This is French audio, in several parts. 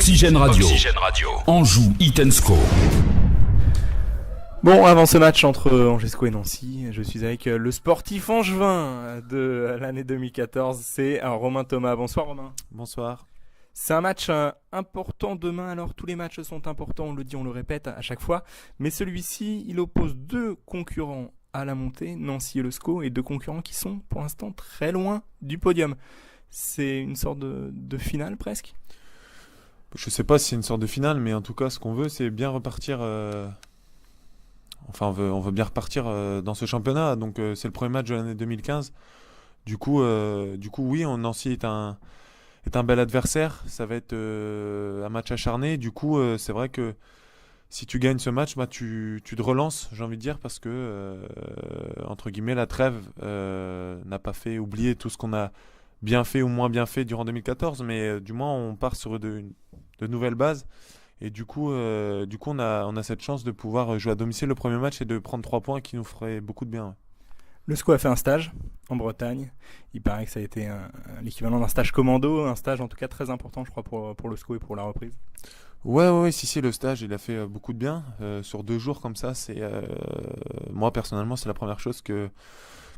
Oxygène Radio. Anjou, Itensko. Bon, avant ce match entre Angesco et Nancy, je suis avec le sportif angevin de l'année 2014, c'est Romain Thomas. Bonsoir Romain. Bonsoir. C'est un match important demain, alors tous les matchs sont importants, on le dit, on le répète à chaque fois, mais celui-ci, il oppose deux concurrents à la montée, Nancy et le SCO, et deux concurrents qui sont pour l'instant très loin du podium. C'est une sorte de finale presque ? Je sais pas si c'est une sorte de finale, mais en tout cas, ce qu'on veut, c'est bien repartir. On veut bien repartir dans ce championnat. Donc, c'est le premier match de l'année 2015. Du coup, oui, Nancy est un bel adversaire. Ça va être un match acharné. Du coup, c'est vrai que si tu gagnes ce match, tu te relances, j'ai envie de dire, parce que entre guillemets, la trêve n'a pas fait oublier tout ce qu'on a bien fait ou moins bien fait durant 2014, mais du moins on part sur de nouvelles bases. Et du coup, on a cette chance de pouvoir jouer à domicile le premier match et de prendre 3 points qui nous ferait beaucoup de bien. Ouais. Le SCO a fait un stage en Bretagne. Il paraît que ça a été l'équivalent d'un stage commando, un stage en tout cas très important, je crois, pour le SCO et pour la reprise. Ouais, si, le stage, il a fait beaucoup de bien. Sur 2 jours comme ça, moi personnellement, c'est la première chose que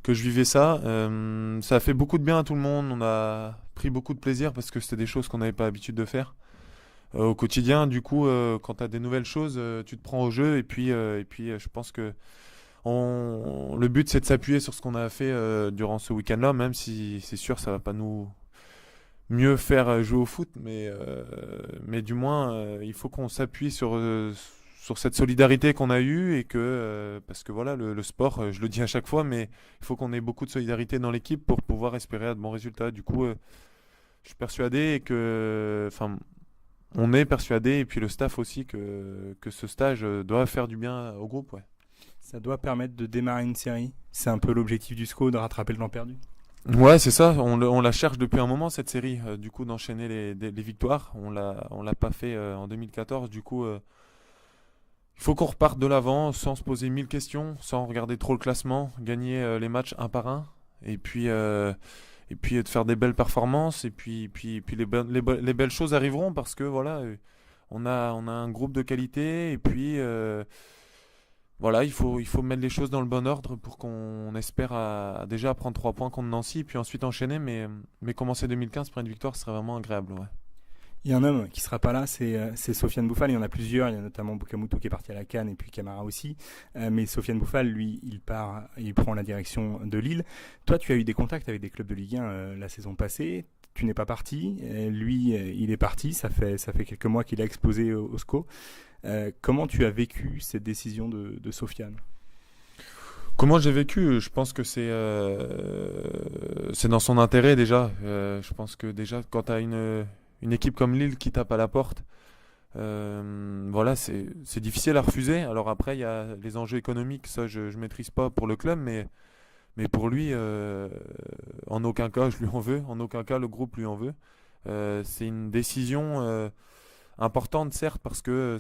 je vivais ça. Ça a fait beaucoup de bien à tout le monde. On a pris beaucoup de plaisir parce que c'était des choses qu'on n'avait pas l'habitude de faire au quotidien. Du coup, quand tu as des nouvelles choses, tu te prends au jeu. Et puis, je pense que le but, c'est de s'appuyer sur ce qu'on a fait durant ce week-end-là, même si c'est sûr, ça va pas nous mieux faire jouer au foot. Mais du moins, il faut qu'on s'appuie sur cette solidarité qu'on a eue et parce que voilà, le sport, je le dis à chaque fois, mais il faut qu'on ait beaucoup de solidarité dans l'équipe pour pouvoir espérer de bons résultats. Du coup, je suis persuadé on est persuadé, et puis le staff aussi, que ce stage doit faire du bien au groupe. Ouais. Ça doit permettre de démarrer une série. C'est un peu l'objectif du SCO, de rattraper le temps perdu. Ouais, c'est ça. On la cherche depuis un moment, cette série, du coup, d'enchaîner les victoires. On l'a pas fait en 2014. Du coup, il faut qu'on reparte de l'avant sans se poser 1000 questions, sans regarder trop le classement, gagner les matchs un par un, et puis de faire des belles performances. Et puis les belles choses arriveront parce que voilà, on a un groupe de qualité. Et puis voilà, il faut mettre les choses dans le bon ordre pour qu'on espère déjà prendre 3 points contre Nancy, puis ensuite enchaîner. Mais commencer 2015 pour une victoire, ce serait vraiment agréable. Ouais. Il y a un homme qui ne sera pas là, c'est Sofiane Bouffal. Il y en a plusieurs, il y a notamment Boukamoutou qui est parti à la CAN et puis Camara aussi. Mais Sofiane Bouffal, lui, il prend la direction de Lille. Toi, tu as eu des contacts avec des clubs de Ligue 1 la saison passée. Tu n'es pas parti. Lui, il est parti. Ça fait quelques mois qu'il a exposé au SCO. Comment tu as vécu cette décision de Sofiane ? Comment j'ai vécu ? Je pense que c'est dans son intérêt déjà. Je pense que déjà, quand tu as une équipe comme Lille qui tape à la porte, voilà, c'est difficile à refuser. Alors après, il y a les enjeux économiques, ça je maîtrise pas pour le club, mais pour lui, en aucun cas je lui en veux, en aucun cas le groupe lui en veut. C'est une décision importante, certes, parce que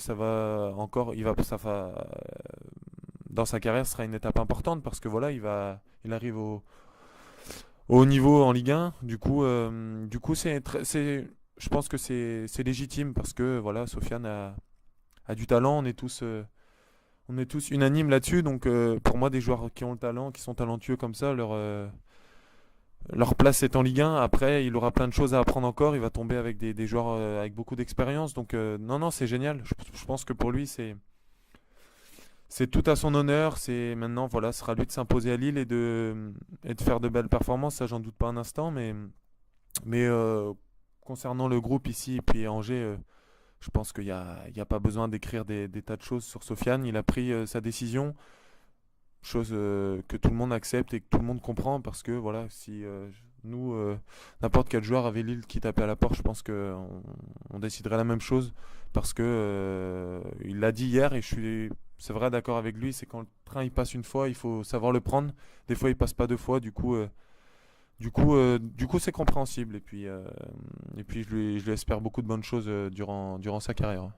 dans sa carrière, ce sera une étape importante parce que voilà, il arrive au haut niveau en Ligue 1. Du coup, je pense que c'est légitime parce que voilà, Sofiane a du talent. On est tous unanimes là-dessus. Donc pour moi, des joueurs qui ont le talent, qui sont talentueux comme ça, leur place est en Ligue 1. Après, il aura plein de choses à apprendre encore. Il va tomber avec des joueurs avec beaucoup d'expérience. Donc non, c'est génial. Je pense que pour lui, c'est tout à son honneur. C'est maintenant, voilà, ce sera lui de s'imposer à Lille et de faire de belles performances. Ça, j'en doute pas un instant. Mais concernant le groupe ici et puis Angers, je pense qu'il y a pas besoin d'écrire des tas de choses sur Sofiane. Il a pris sa décision, chose que tout le monde accepte et que tout le monde comprend parce que voilà, si nous, n'importe quel joueur avait Lille qui tapait à la porte, je pense qu'on déciderait la même chose parce que il l'a dit hier et c'est vrai, d'accord avec lui, c'est quand le train il passe une fois, il faut savoir le prendre. Des fois, il passe pas 2 fois, du coup, c'est compréhensible. Et puis je lui espère beaucoup de bonnes choses durant sa carrière.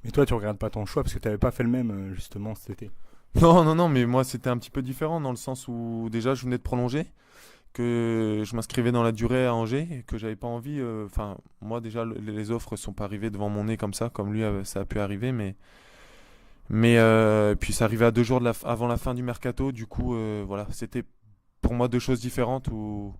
Mais toi, tu regrettes pas ton choix parce que tu n'avais pas fait le même justement cet été. Non, mais moi c'était un petit peu différent dans le sens où déjà je venais de prolonger, que je m'inscrivais dans la durée à Angers et que j'avais pas envie. Enfin, moi déjà, les offres sont pas arrivées devant mon nez comme ça, comme lui, ça a pu arriver, mais puis ça arrivait à 2 jours avant la fin du mercato. Du coup, voilà, c'était pour moi deux choses différentes où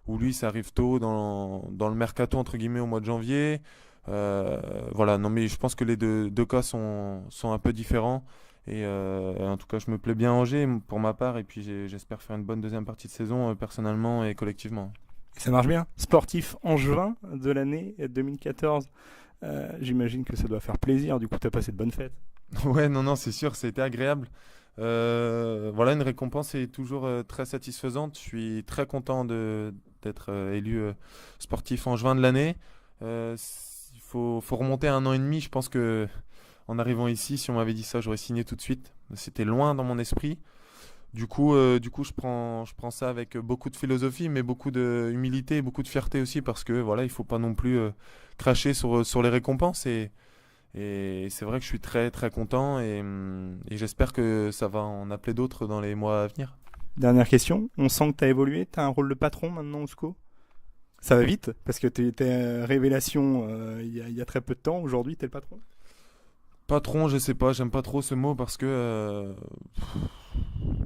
lui, ça arrive tôt dans le mercato entre guillemets au mois de janvier. Voilà, non mais je pense que les deux cas sont un peu différents. Et en tout cas, je me plais bien à Angers pour ma part, et puis j'espère faire une bonne deuxième partie de saison personnellement et collectivement. Ça marche bien. Sportif angevin de l'année 2014. J'imagine que ça doit faire plaisir. Du coup, tu as passé de bonnes fêtes. Ouais, non, c'est sûr, c'était agréable. Voilà, une récompense est toujours très satisfaisante. Je suis très content d'être élu sportif angevin de l'année. Il faut remonter à 1 an et demi. Je pense que en arrivant ici, si on m'avait dit ça, j'aurais signé tout de suite. C'était loin dans mon esprit. Du coup, je prends ça avec beaucoup de philosophie, mais beaucoup d'humilité et beaucoup de fierté aussi, parce que voilà, il faut pas non plus cracher sur les récompenses. Et c'est vrai que je suis très très content, et j'espère que ça va en appeler d'autres dans les mois à venir. Dernière question. On sent que tu as évolué. Tu as un rôle de patron maintenant au SCO. Ça va vite, parce que tu étais révélation il y a très peu de temps. Aujourd'hui, tu es le patron. Patron, je sais pas, j'aime pas trop ce mot parce que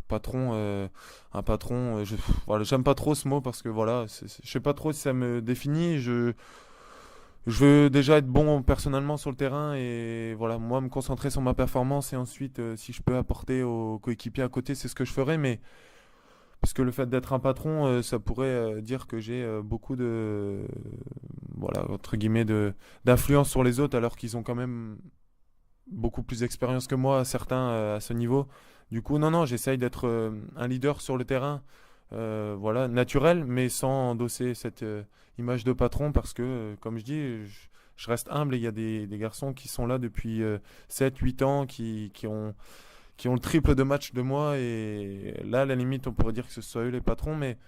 patron, un patron, voilà, j'aime pas trop ce mot parce que voilà, je sais pas trop si ça me définit. Je veux déjà être bon personnellement sur le terrain et voilà, moi me concentrer sur ma performance, et ensuite si je peux apporter aux coéquipiers à côté, c'est ce que je ferai. Mais parce que le fait d'être un patron, ça pourrait dire que j'ai beaucoup de voilà, entre guillemets d'influence sur les autres, alors qu'ils ont quand même beaucoup plus d'expérience que moi, certains à ce niveau. Du coup, non, j'essaye d'être un leader sur le terrain, voilà, naturel, mais sans endosser cette image de patron, parce que, comme je dis, je reste humble, et il y a des garçons qui sont là depuis 7-8 ans, qui ont le triple de matchs de moi, et là, à la limite, on pourrait dire que ce soit eux les patrons, mais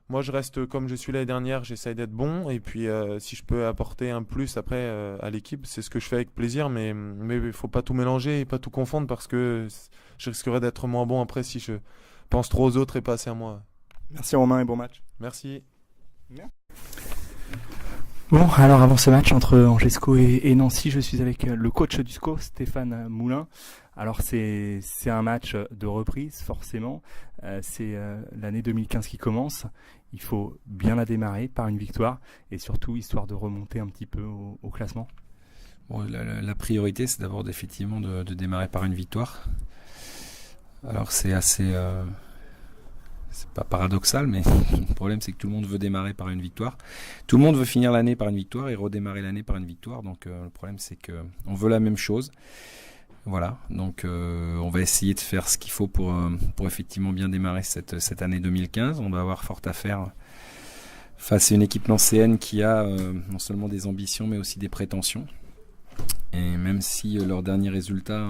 moi, je reste comme je suis l'année dernière, j'essaye d'être bon, et puis si je peux apporter un plus après à l'équipe, c'est ce que je fais avec plaisir, mais il faut pas tout mélanger et pas tout confondre, parce que je risquerais d'être moins bon après si je pense trop aux autres et pas assez à moi. Merci Romain et bon match. Merci. Bon, alors avant ce match entre Angers SCO et Nancy, je suis avec le coach du SCO, Stéphane Moulin. Alors c'est un match de reprise, forcément. C'est l'année 2015 qui commence. Il faut bien la démarrer par une victoire, et surtout histoire de remonter un petit peu au classement. Bon, la priorité, c'est d'abord effectivement de démarrer par une victoire. Alors c'est assez... c'est pas paradoxal, mais le problème, c'est que tout le monde veut démarrer par une victoire. Tout le monde veut finir l'année par une victoire et redémarrer l'année par une victoire. Donc le problème, c'est qu'on veut la même chose. Voilà, donc on va essayer de faire ce qu'il faut pour effectivement bien démarrer cette année 2015. On va avoir fort à faire face à une équipe nancéenne qui a non seulement des ambitions, mais aussi des prétentions. Et même si leurs derniers résultats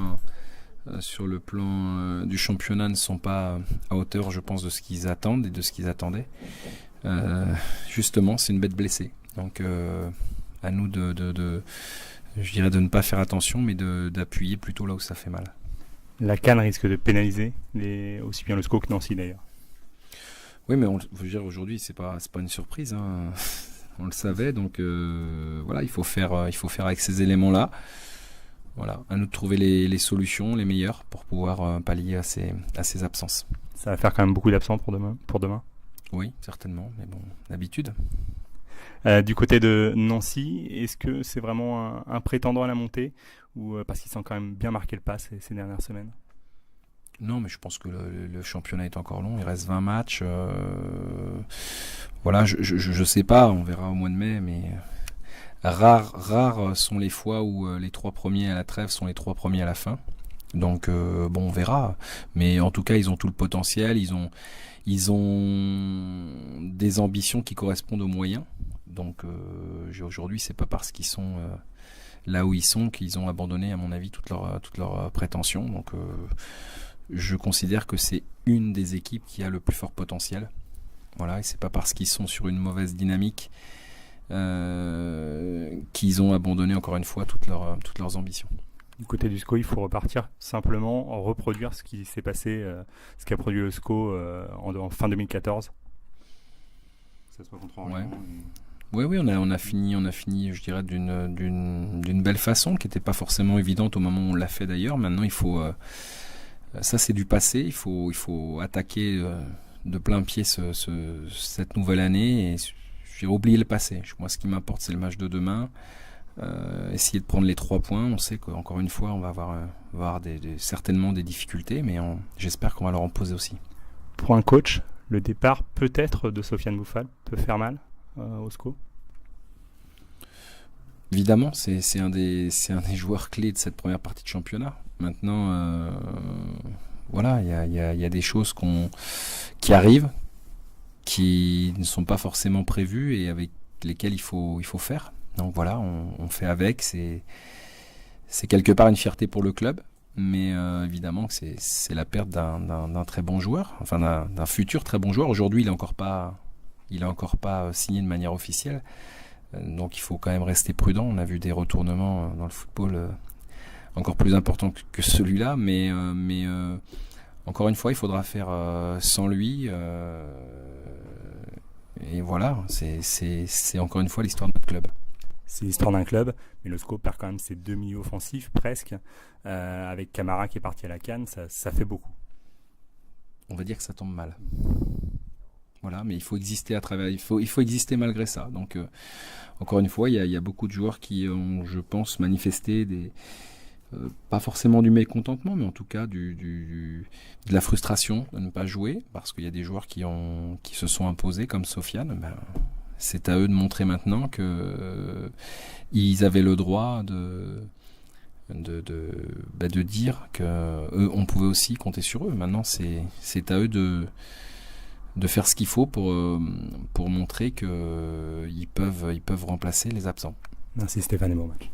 sur le plan du championnat ne sont pas à hauteur, je pense, de ce qu'ils attendent et de ce qu'ils attendaient, justement, c'est une bête blessée. Donc à nous je dirais de ne pas faire attention, mais d'appuyer plutôt là où ça fait mal. La CAN risque de pénaliser aussi bien le SCO que Nancy d'ailleurs. Oui, mais je veux dire, aujourd'hui, c'est pas une surprise, hein. On le savait, donc voilà, il faut faire avec ces éléments-là. Voilà, à nous de trouver les solutions les meilleures pour pouvoir pallier à ces absences. Ça va faire quand même beaucoup d'absents pour demain. Oui, certainement, mais bon, d'habitude. Du côté de Nancy, est-ce que c'est vraiment un prétendant à la montée, ou parce qu'ils sont quand même bien marqué le pas ces dernières semaines? Non, mais je pense que le championnat est encore long. Il reste 20 matchs. Voilà, je sais pas, on verra au mois de mai, mais rares sont les fois où les 3 premiers à la trêve sont les 3 premiers à la fin. Donc bon, on verra. Mais en tout cas, ils ont tout le potentiel. Ils ont des ambitions qui correspondent aux moyens. Donc aujourd'hui, c'est pas parce qu'ils sont là où ils sont qu'ils ont abandonné, à mon avis, toutes leurs prétentions. Donc je considère que c'est une des équipes qui a le plus fort potentiel. Voilà, et c'est pas parce qu'ils sont sur une mauvaise dynamique qu'ils ont abandonné encore une fois toutes leurs ambitions. Du côté du SCO, il faut repartir simplement, reproduire ce qui s'est passé, ce qu'a produit le SCO en fin 2014. que ce soit contre Orléans. Oui, on a fini, je dirais, d'une belle façon, qui n'était pas forcément évidente au moment où on l'a fait d'ailleurs. Maintenant, il faut, ça c'est du passé, il faut attaquer de plein pied cette nouvelle année et j'ai oublié le passé. Moi, ce qui m'importe, c'est le match de demain. Essayer de prendre les 3 points. On sait qu'encore une fois, on va avoir certainement des difficultés, mais j'espère qu'on va leur en poser aussi. Pour un coach, le départ peut-être de Sofiane Boufal peut faire mal au SCO. Évidemment, c'est un des joueurs clés de cette première partie de championnat. Maintenant, voilà, il y a des choses qui arrivent, qui ne sont pas forcément prévues et avec lesquelles il faut faire. Donc voilà, on fait avec. C'est quelque part une fierté pour le club, mais évidemment que c'est la perte d'un très bon joueur, enfin d'un futur très bon joueur. Aujourd'hui, il est encore pas signé de manière officielle, donc il faut quand même rester prudent. On a vu des retournements dans le football encore plus importants que celui-là, mais encore une fois, il faudra faire sans lui. Et voilà, c'est encore une fois l'histoire de notre club. C'est l'histoire d'un club, mais le SCO perd quand même ses 2 milieux offensifs, presque. Avec Camara qui est parti à la CAN, ça fait beaucoup. On va dire que ça tombe mal. Voilà, mais il faut exister à travers, il faut exister malgré ça. Donc, encore une fois, il y a beaucoup de joueurs qui ont, je pense, manifesté pas forcément du mécontentement, mais en tout cas de la frustration de ne pas jouer, parce qu'il y a des joueurs qui se sont imposés, comme Sofiane. C'est à eux de montrer maintenant que ils avaient le droit de dire que eux, on pouvait aussi compter sur eux. Maintenant, c'est à eux de faire ce qu'il faut pour montrer qu'ils peuvent remplacer les absents. Merci Stéphane et bon match.